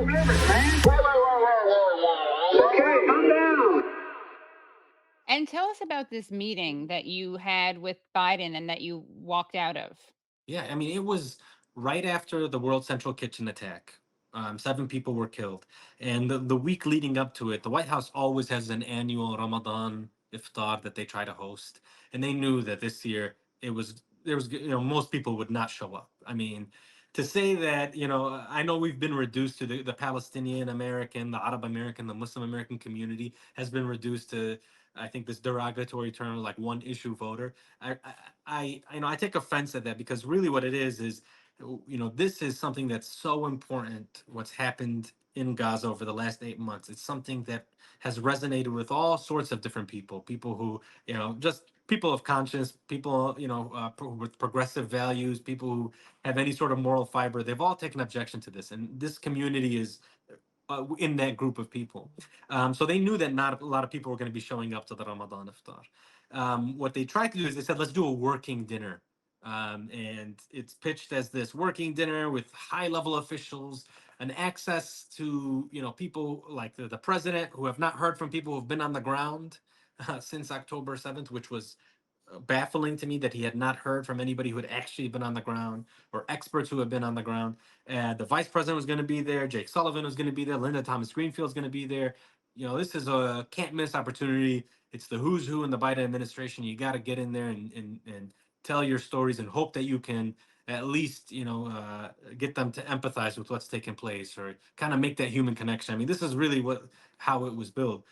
Okay, calm down. And tell us about this meeting that you had with Biden and that you walked out of. Yeah, I mean, it was right after the World Central Kitchen attack. 7 people were killed. And the week leading up to it, the White House always has an annual Ramadan iftar that they try to host. And they knew that this year most people would not show up. I mean, to say that, I know we've been reduced to the Palestinian American, the Arab American, the Muslim American community has been reduced to, I think, this derogatory term, like one issue voter. I take offense at that because really what it is this is something that's so important. What's happened in Gaza over the last 8 months, it's something that has resonated with all sorts of different people who just people of conscience, people with progressive values, people who have any sort of moral fiber. They've all taken objection to this, and this community is in that group of people. So they knew that not a lot of people were going to be showing up to the Ramadan iftar. What they tried to do is they said, let's do a working dinner. And it's pitched as this working dinner with high level officials and access to people like the president, who have not heard from people who've been on the ground since October 7th, which was baffling to me that he had not heard from anybody who had actually been on the ground or experts who have been on the ground. The vice president was going to be there. Jake Sullivan was going to be there. Linda Thomas Greenfield is going to be there. This is a can't miss opportunity. It's the who's who in the Biden administration. You got to get in there and tell your stories and hope that you can at least get them to empathize with what's taking place or kind of make that human connection. I mean, this is really how it was built.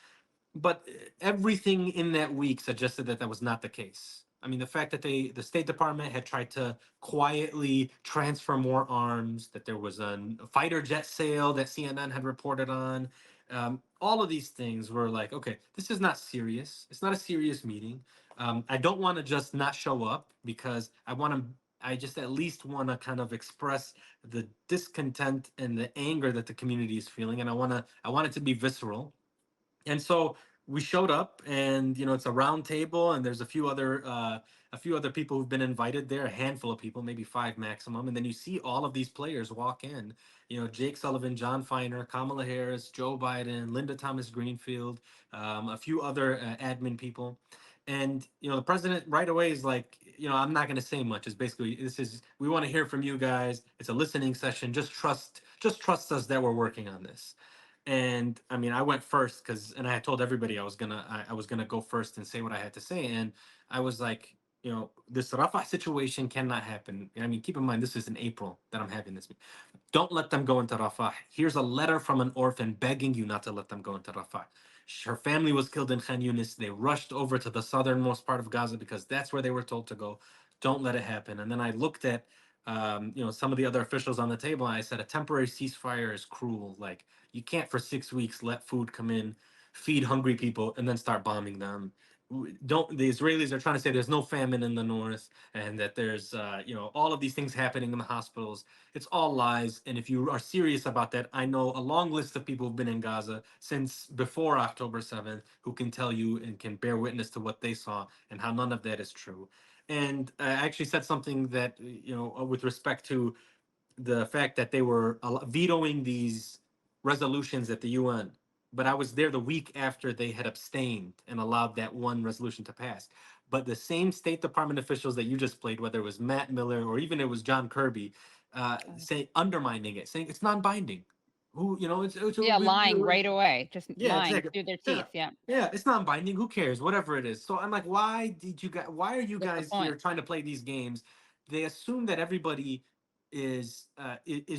But everything in that week suggested that that was not the case. I mean, the fact that the State Department had tried to quietly transfer more arms, that there was a fighter jet sale that CNN had reported on, all of these things were like, okay, this is not serious. It's not a serious meeting. I don't want to just not show up because I just at least want to kind of express the discontent and the anger that the community is feeling, and I want it to be visceral. And so we showed up, and it's a round table, and there's a few other people who've been invited there, a handful of people, maybe five maximum. And then you see all of these players walk in, Jake Sullivan, John Feiner, Kamala Harris, Joe Biden, Linda Thomas Greenfield, a few other admin people. And the president right away is like, I'm not going to say much. It's basically, we want to hear from you guys. It's a listening session. Just trust us that we're working on this. And I mean, I went first and I had told everybody I was gonna go first and say what I had to say. And I was like, this Rafah situation cannot happen. I mean, keep in mind, this is in April that I'm having this. Don't let them go into Rafah. Here's a letter from an orphan begging you not to let them go into Rafah. Her family was killed in Khan Younis. They rushed over to the southernmost part of Gaza because that's where they were told to go. Don't let it happen. And then I looked at, some of the other officials on the table, and I said, a temporary ceasefire is cruel. Like, you can't for 6 weeks let food come in, feed hungry people, and then start bombing them. Don't The Israelis are trying to say there's no famine in the north and that there's all of these things happening in the hospitals. It's all lies. And if you are serious about that, I know a long list of people who've been in Gaza since before October 7th who can tell you and can bear witness to what they saw and how none of that is true. And I actually said something that with respect to the fact that they were vetoing these resolutions at the UN. But I was there the week after they had abstained and allowed that one resolution to pass. But the same State Department officials that you just played, whether it was Matt Miller or even it was John Kirby, say undermining it, saying it's non-binding. Yeah, lying right away, just Yeah, lying exactly. through their Yeah, teeth. Yeah. yeah, it's non-binding. Who cares? Whatever it is. So I'm like, why are you What's the guys here point? trying to play these games? They assume that everybody is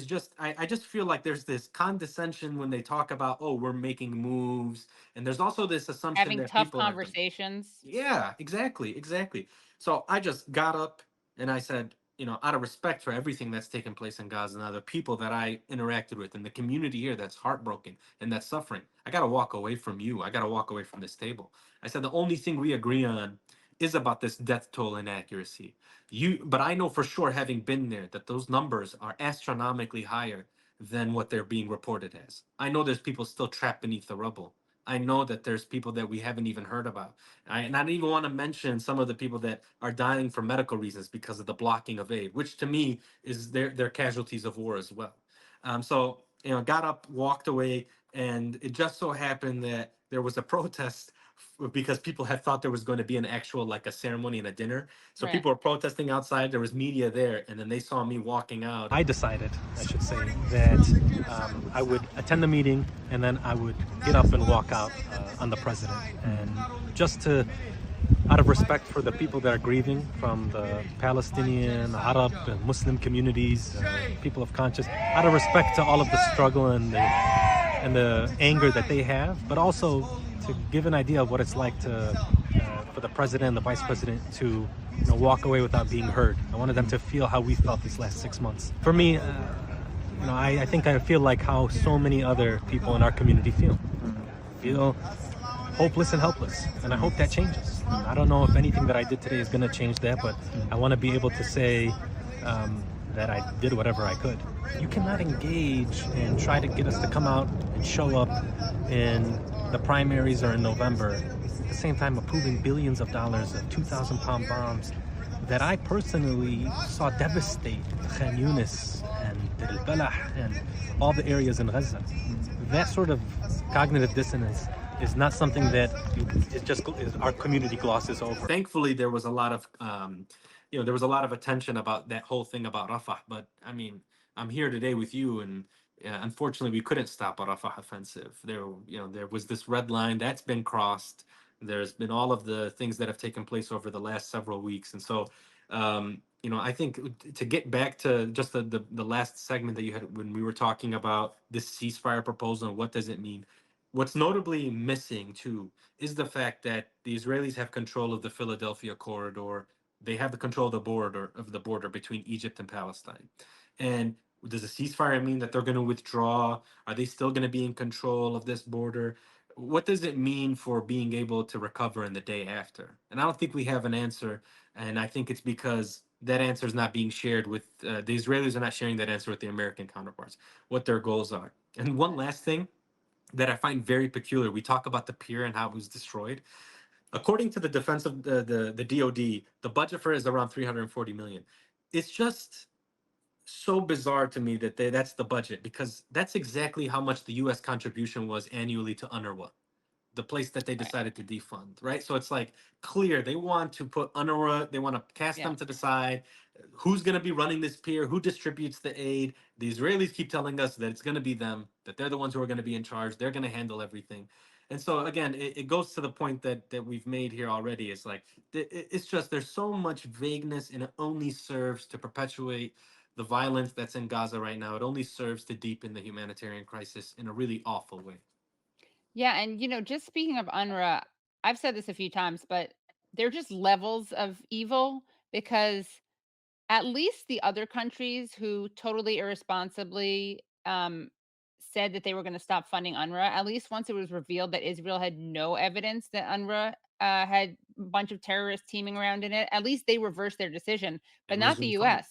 just. I just feel like there's this condescension when they talk about, oh, we're making moves, and there's also this assumption Having that tough people are. conversations. Yeah, exactly. So I just got up and I said, out of respect for everything that's taken place in Gaza and the people that I interacted with and the community here that's heartbroken and that's suffering, I got to walk away from you. I got to walk away from this table. I said, the only thing we agree on is about this death toll inaccuracy. But I know for sure, having been there, that those numbers are astronomically higher than what they're being reported as. I know there's people still trapped beneath the rubble. I know that there's people that we haven't even heard about. And I don't even want to mention some of the people that are dying for medical reasons because of the blocking of aid, which to me is they're casualties of war as well. So got up, walked away, and it just so happened that there was a protest because people had thought there was going to be an actual like a ceremony and a dinner. So Right. people were protesting outside. There was media there, and then they saw me walking out. I decided, I should say, that I would attend the meeting and then I would get up and walk out on the president. And just to, out of respect for the people that are grieving from the Palestinian, Arab, and Muslim communities, people of conscience, out of respect to all of the struggle and the anger that they have, but also to give an idea of what it's like to for the president and the vice president to walk away without being heard. I wanted them to feel how we felt these last 6 months. For me, I think I feel like how so many other people in our community feel hopeless and helpless, and I hope that changes. I don't know if anything that I did today is going to change that, but I want to be able to say that I did whatever I could. You cannot engage and try to get us to come out and show up in the primaries or in November, at the same time approving billions of dollars of 2,000-pound bombs that I personally saw devastate Khan Younis and Deir al-Balah and all the areas in Gaza. That sort of cognitive dissonance is not something that our community glosses over. Thankfully, there was a lot of there was a lot of attention about that whole thing about Rafah. But I mean, I'm here today with you, and unfortunately, we couldn't stop a Rafah offensive. There was this red line that's been crossed. There's been all of the things that have taken place over the last several weeks, and so I think to get back to just the last segment that you had when we were talking about this ceasefire proposal and what does it mean. What's notably missing too is the fact that the Israelis have control of the Philadelphia corridor. They have the control of the border between Egypt and Palestine. And does a ceasefire mean that they're going to withdraw? Are they still going to be in control of this border? What does it mean for being able to recover in the day after? And I don't think we have an answer. And I think it's because that answer is not being shared with the Israelis are not sharing that answer with the American counterparts, what their goals are. And one last thing that I find very peculiar. We talk about the pier and how it was destroyed. According to the defense of the DoD, the budget for it is around 340 million. It's just so bizarre to me that that's the budget because that's exactly how much the U.S. contribution was annually to UNRWA, the place that they Right. decided to defund, right? So it's like clear they want to put UNRWA, they want to cast Yeah. them to the side. Who's going to be running this pier? Who distributes the aid? The Israelis keep telling us that it's going to be them, that they're the ones who are going to be in charge. They're going to handle everything. And so again, it goes to the point that we've made here already. It's like it's just there's so much vagueness, and it only serves to perpetuate the violence that's in Gaza right now. It only serves to deepen the humanitarian crisis in a really awful way. Yeah, and just speaking of UNRWA, I've said this a few times, but they're just levels of evil because at least the other countries who totally irresponsibly said that they were going to stop funding UNRWA, at least once it was revealed that Israel had no evidence that UNRWA had a bunch of terrorists teaming around in it, at least they reversed their decision, but And not the resume funding, US.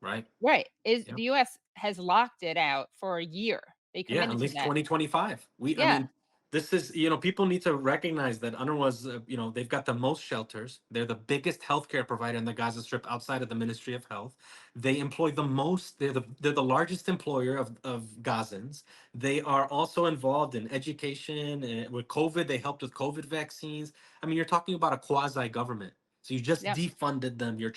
right? Right. Is Yeah. the US has locked it out for a year. They Yeah, at committed to least that. 2025. I Yeah. mean, this is, people need to recognize that UNRWA's, they've got the most shelters. They're the biggest healthcare provider in the Gaza Strip outside of the Ministry of Health. They employ the most, they're the largest employer of Gazans. They are also involved in education. With COVID, they helped with COVID vaccines. I mean, you're talking about a quasi government. So you just Yep. defunded them. You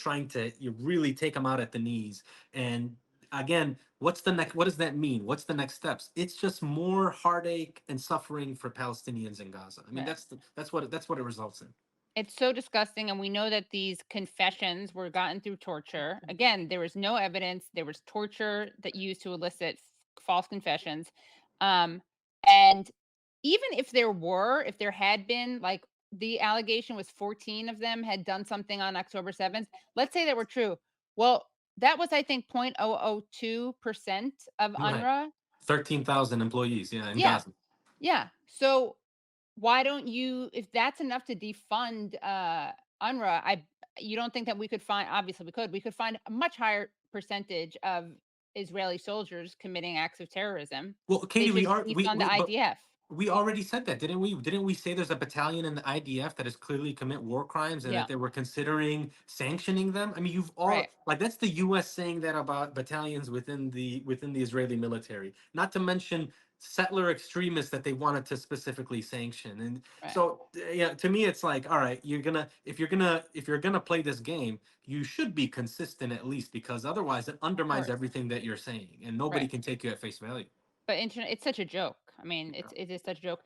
really take them out at the knees. And again, what does that mean? What's the next steps? It's just more heartache and suffering for Palestinians in Gaza. I mean, Right. that's what it results in. It's so disgusting, and we know that these confessions were gotten through torture. Again, there was no evidence. There was torture that used to elicit false confessions. Um, and even if there had been, like, the allegation was 14 of them had done something on October 7th. Let's say that were true. Well, that was, I think, 0.002% of Right. UNRWA. 13,000 employees, yeah, in Yeah. Gaza. Yeah. So why don't you, if that's enough to defund UNRWA, you don't think that we could find, obviously we could find a much higher percentage of Israeli soldiers committing acts of terrorism. Well, They Katie, we should are defund the but IDF. We already said that, didn't we? Didn't we say there's a battalion in the IDF that has clearly commit war crimes and Yeah. that they were considering sanctioning them? I mean, you've all Right. like that's the U.S. saying that about battalions within the Israeli military. Not to mention settler extremists that they wanted to specifically sanction. And Right. so, yeah, to me, it's like, all right, if you're gonna play this game, you should be consistent at least, because otherwise it undermines course. everything that you're saying, and nobody Right. can take you at face value. But internet, it's such a joke. I mean, it is such a joke.